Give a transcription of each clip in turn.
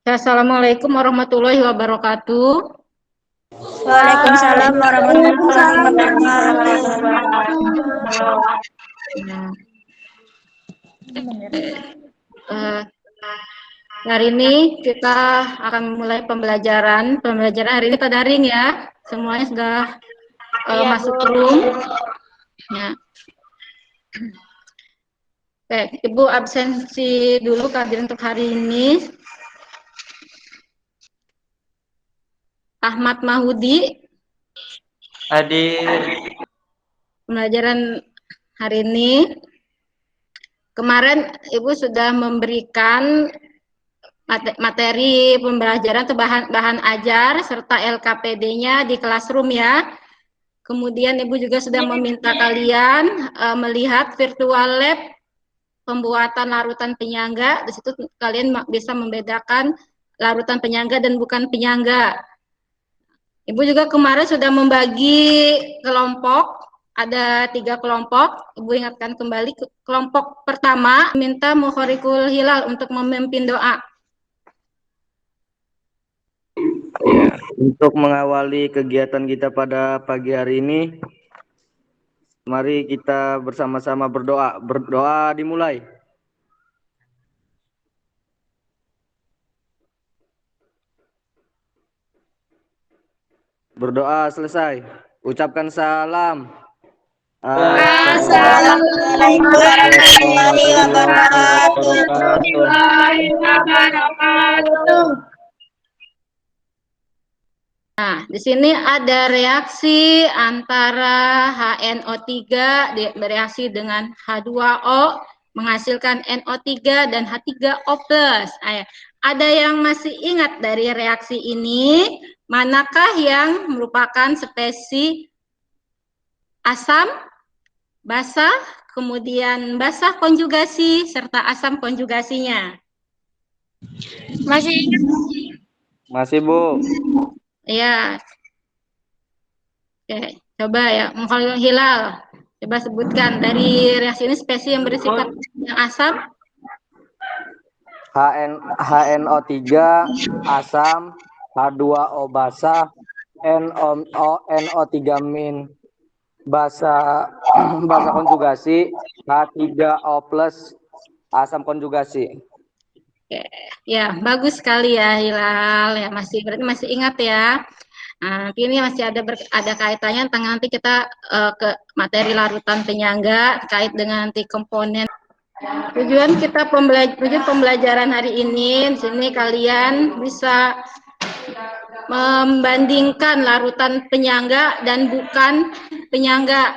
Assalamualaikum warahmatullahi wabarakatuh. Waalaikumsalam warahmatullahi wabarakatuh. Hari ini kita akan mulai pembelajaran. Pembelajaran hari ini pada daring ya. Semuanya sudah masuk room. Ya. Oke, Ibu absensi dulu kehadiran untuk hari ini. Ahmad Mahudi. Hadir. Pembelajaran hari ini. Kemarin Ibu sudah memberikan materi pembelajaran atau bahan ajar serta LKPD-nya di Classroom ya. Kemudian Ibu juga sudah meminta kalian melihat virtual lab pembuatan larutan penyangga. Di situ kalian bisa membedakan larutan penyangga dan bukan penyangga. Ibu juga kemarin sudah membagi kelompok, ada 3 kelompok. Ibu ingatkan kembali, kelompok pertama minta Mukharikul Hilal untuk memimpin doa. Ya, untuk mengawali kegiatan kita pada pagi hari ini, mari kita bersama-sama berdoa. Berdoa dimulai. Berdoa selesai. Ucapkan salam. Assalamualaikum warahmatullahi wabarakatuh. Nah, di sini ada reaksi antara HNO3 bereaksi dengan H2O menghasilkan NO3 dan H3O+. Ada yang masih ingat dari reaksi ini? Manakah yang merupakan spesies asam, basa, kemudian basa konjugasi, serta asam konjugasinya? Masih ingat? Masih, Bu. Ya. Oke, coba ya, Mukharikul Hilal. Coba sebutkan dari reaksi ini spesies yang bersifat yang asam. HNO3 asam, H2O basa, NO3 min basa konjugasi, H3O plus asam konjugasi. Oke, ya bagus sekali ya Hilal ya, berarti masih ingat ya. Nah, nanti ini masih ada kaitannya tentang nanti kita ke materi larutan penyangga terkait dengan nanti komponen. Tujuan pembelajaran hari ini, di sini kalian bisa membandingkan larutan penyangga dan bukan penyangga.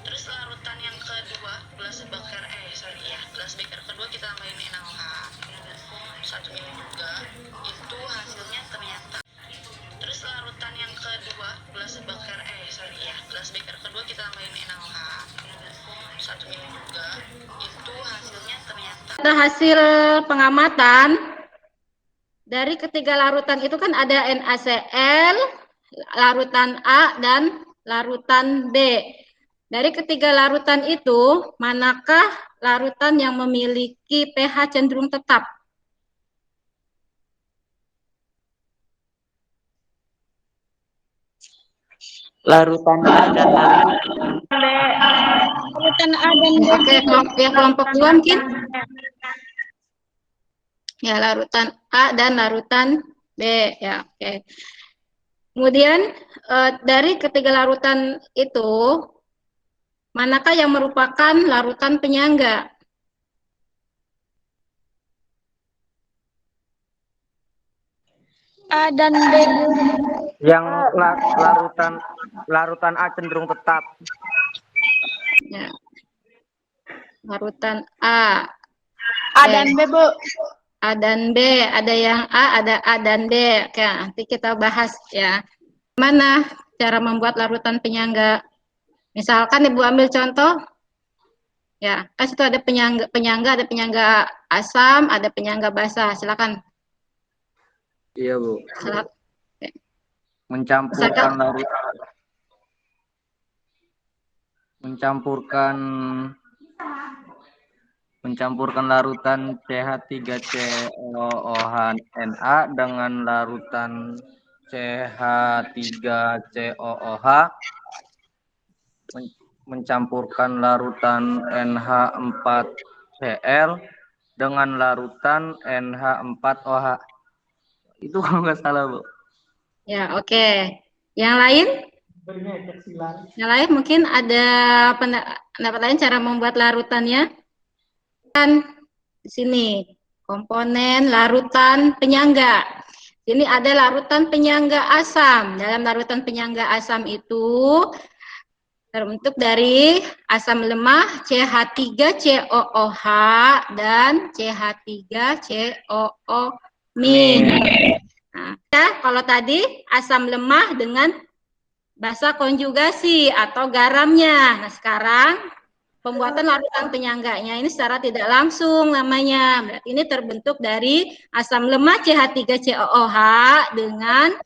Terus larutan yang kedua, gelas beker kedua kita tambahin NaOH 1 mili juga, itu hasilnya ternyata. Terus larutan yang kedua, gelas beker kedua kita tambahin NaOH 1 mili juga, itu hasilnya ternyata. Ada hasil pengamatan dari ketiga larutan itu kan ada NaCl, larutan A dan larutan B. Dari ketiga larutan itu, manakah larutan yang memiliki pH cenderung tetap? Larutan A dan Larutan A dan B. Oke, kelompok 2 mungkin? Ya, larutan A dan larutan B. Ya, oke. Kemudian dari ketiga larutan itu, manakah yang merupakan larutan penyangga? A dan B. yang larutan A cenderung tetap. Ya. Larutan A. A dan B, Bu. A dan B, ada yang A, ada A dan B. Oke, nanti kita bahas ya. Mana cara membuat larutan penyangga? Misalkan Ibu ambil contoh, ya, kan situ ada penyangga, ada penyangga asam, ada penyangga basah. Silakan. Iya, Bu. Silakan. Mencampurkan larutan CH3COOH-Na dengan larutan CH3COOH, mencampurkan larutan NH4Cl dengan larutan NH4OH. Itu kalau nggak salah, Bu. Ya, oke. Yang lain? Yang lain mungkin ada pendapat lain cara membuat larutannya? Kan di sini komponen larutan penyangga. Ini ada larutan penyangga asam. Dalam larutan penyangga asam itu terbentuk dari asam lemah CH3COOH dan CH3COO-. Nah, kalau tadi asam lemah dengan basa konjugasi atau garamnya. Nah, sekarang pembuatan larutan penyangganya ini secara tidak langsung namanya. Berarti ini terbentuk dari asam lemah CH3COOH dengan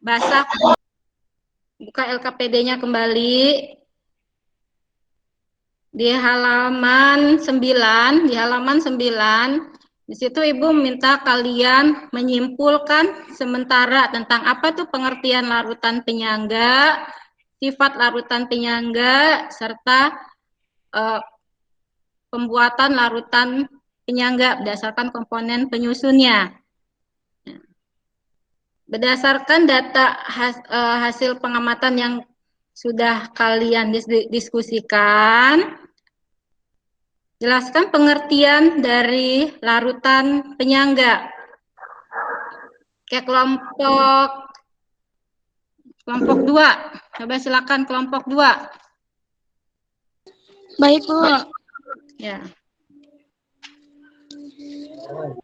basa. Buka LKPD-nya kembali. Di halaman 9, di situ Ibu minta kalian menyimpulkan sementara tentang apa tuh pengertian larutan penyangga, sifat larutan penyangga, serta pembuatan larutan penyangga berdasarkan komponen penyusunnya. Berdasarkan data hasil pengamatan yang sudah kalian diskusikan, jelaskan pengertian dari larutan penyangga. Oke, kelompok 2. Coba silakan kelompok 2. Baik, Bu. Ya.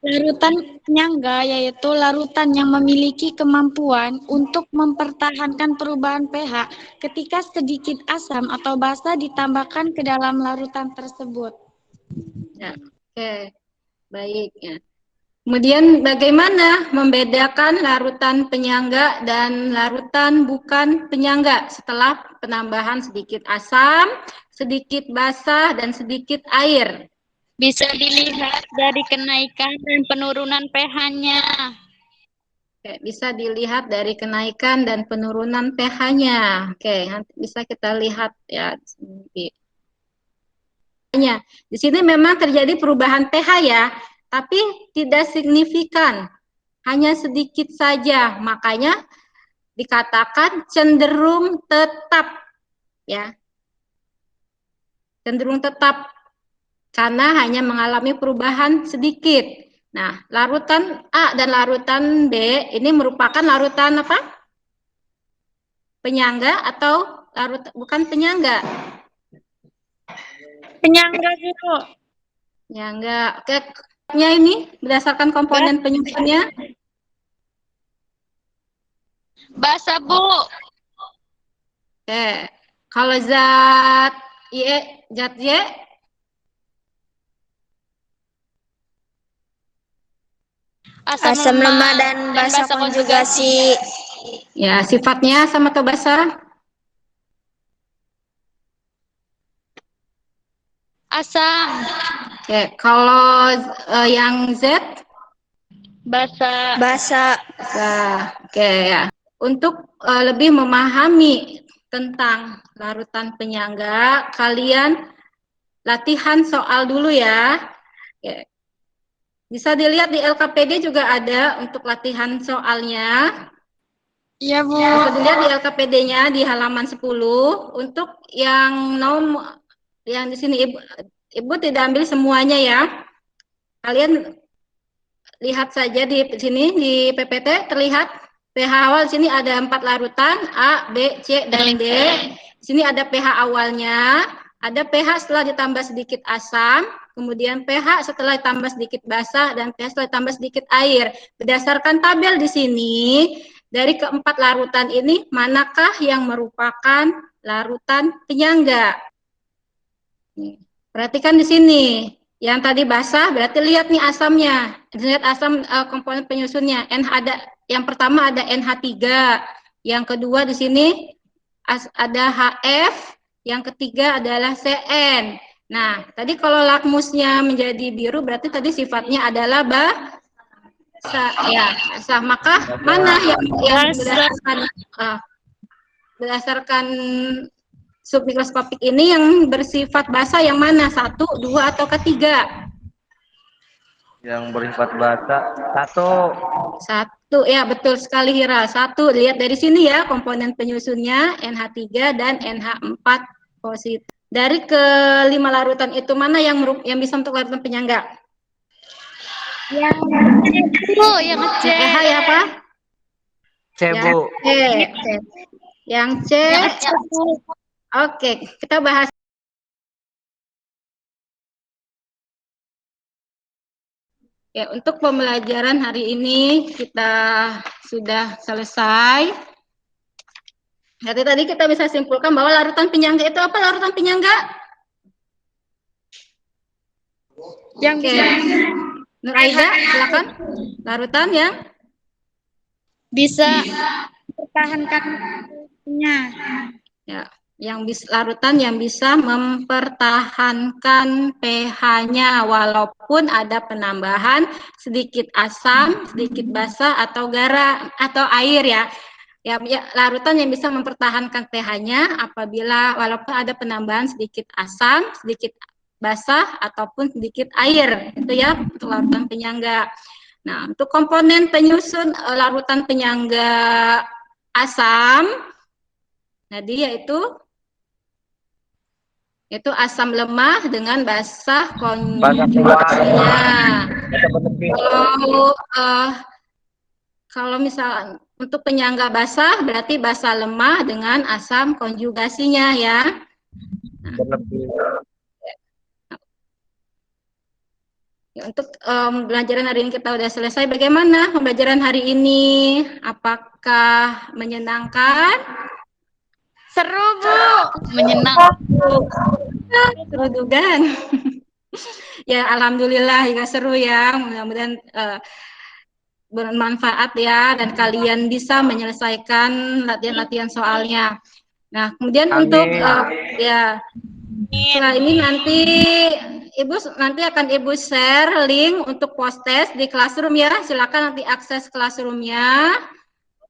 Larutan penyangga yaitu larutan yang memiliki kemampuan untuk mempertahankan perubahan pH ketika sedikit asam atau basa ditambahkan ke dalam larutan tersebut. Ya, oke. Baik ya. Kemudian bagaimana membedakan larutan penyangga dan larutan bukan penyangga setelah penambahan sedikit asam, sedikit basa, dan sedikit air? Bisa dilihat dari kenaikan dan penurunan pH-nya. Oke, bisa dilihat dari kenaikan dan penurunan pH-nya. Oke, nanti bisa kita lihat ya. Di sini memang terjadi perubahan pH ya, tapi tidak signifikan, hanya sedikit saja. Makanya dikatakan cenderung tetap ya. Cenderung tetap karena hanya mengalami perubahan sedikit. Nah, larutan A dan larutan B ini merupakan larutan apa? Penyangga atau bukan penyangga? Penyangga, Bu. Penyangga. Oke, ini berdasarkan komponen penyusunnya. Basa, Bu. Oke. Kalau zat Y, Asam lemah dan basa konjugasi. Ya, sifatnya sama atau basa? Asam. Oke, kalau yang Z? Basa. Oke ya. Untuk lebih memahami tentang larutan penyangga, kalian latihan soal dulu ya. Ya. Bisa dilihat di LKPD juga ada untuk latihan soalnya. Iya, Bu. Bisa dilihat di LKPD-nya di halaman 10. Untuk yang yang di sini Ibu tidak ambil semuanya ya. Kalian lihat saja di sini di PPT terlihat pH awal di sini ada 4 larutan A, B, C, dan D. Di sini ada pH awalnya, ada pH setelah ditambah sedikit asam, kemudian pH setelah ditambah sedikit basa, dan pH setelah ditambah sedikit air. Berdasarkan tabel di sini, dari keempat larutan ini manakah yang merupakan larutan penyangga? Perhatikan di sini. Yang tadi basah berarti lihat nih asamnya. Lihat asam komponen penyusunnya. ada yang pertama ada NH3, yang kedua di sini ada HF, yang ketiga adalah CN. Nah, tadi kalau lakmusnya menjadi biru berarti tadi sifatnya adalah basah. Maka mana yang berdasarkan submikroskopik ini yang bersifat basah yang mana? 1, 2, atau ketiga? Yang bersifat basah 1 ya, betul sekali Hira. 1, lihat dari sini ya komponen penyusunnya NH3 dan NH4 positif. Dari kelima larutan itu mana yang bisa untuk larutan penyangga? Yang C, Bu, yang C. PH ya apa? C, Bu. Yang C. Oke, kita bahas. Ya, untuk pembelajaran hari ini kita sudah selesai. Jadi tadi kita bisa simpulkan bahwa larutan penyangga itu apa? Larutan penyangga? Yang Oke. Nur Aida, silakan. Larutan yang bisa mempertahankannya. ya, larutan yang bisa mempertahankan pH-nya walaupun ada penambahan sedikit asam, sedikit basa atau garam atau air ya. Ya, larutan yang bisa mempertahankan pH-nya apabila walaupun ada penambahan sedikit asam, sedikit basah ataupun sedikit air. Itu ya untuk larutan penyangga. Nah, untuk komponen penyusun larutan penyangga asam tadi yaitu asam lemah dengan basah konjugasinya. Kalau misalnya untuk penyangga basah berarti basah lemah dengan asam konjugasinya ya. Untuk pembelajaran hari ini kita sudah selesai. Bagaimana pembelajaran hari ini? Apakah menyenangkan? Seru, Bu. Menyenangkan. Seru juga. Ya, alhamdulillah juga seru ya. Mudah-mudahan bermanfaat ya dan kalian bisa menyelesaikan latihan-latihan soalnya. Nah, kemudian Amin. Untuk setelah ini nanti akan Ibu share link untuk post test di Classroom ya. Silakan nanti akses Classroom-nya.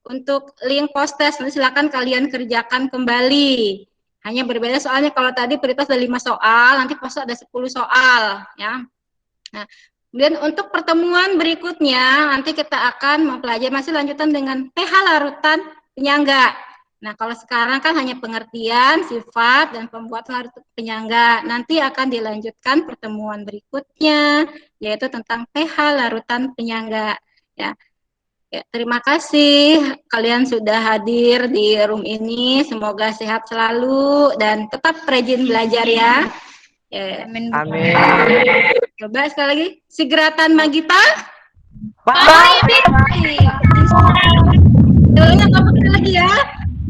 Untuk link post test nanti silakan kalian kerjakan kembali. Hanya berbeda soalnya kalau tadi prioritas ada 5 soal, nanti post ada 10 soal ya. Nah, kemudian untuk pertemuan berikutnya nanti kita akan mempelajari masih lanjutan dengan pH larutan penyangga. Nah, kalau sekarang kan hanya pengertian, sifat, dan pembuatan larutan penyangga. Nanti akan dilanjutkan pertemuan berikutnya, yaitu tentang pH larutan penyangga. Ya, terima kasih kalian sudah hadir di room ini. Semoga sehat selalu dan tetap rajin belajar ya. Amin. Amin. Coba sekali lagi, Sigratan Magita. Doanya kamu lagi ya.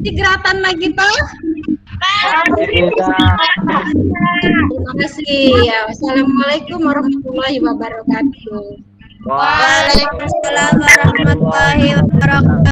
Sigratan Magita. Terima kasih. Wassalamualaikum warahmatullahi wabarakatuh. Waalaikumsalam warahmatullahi wabarakatuh.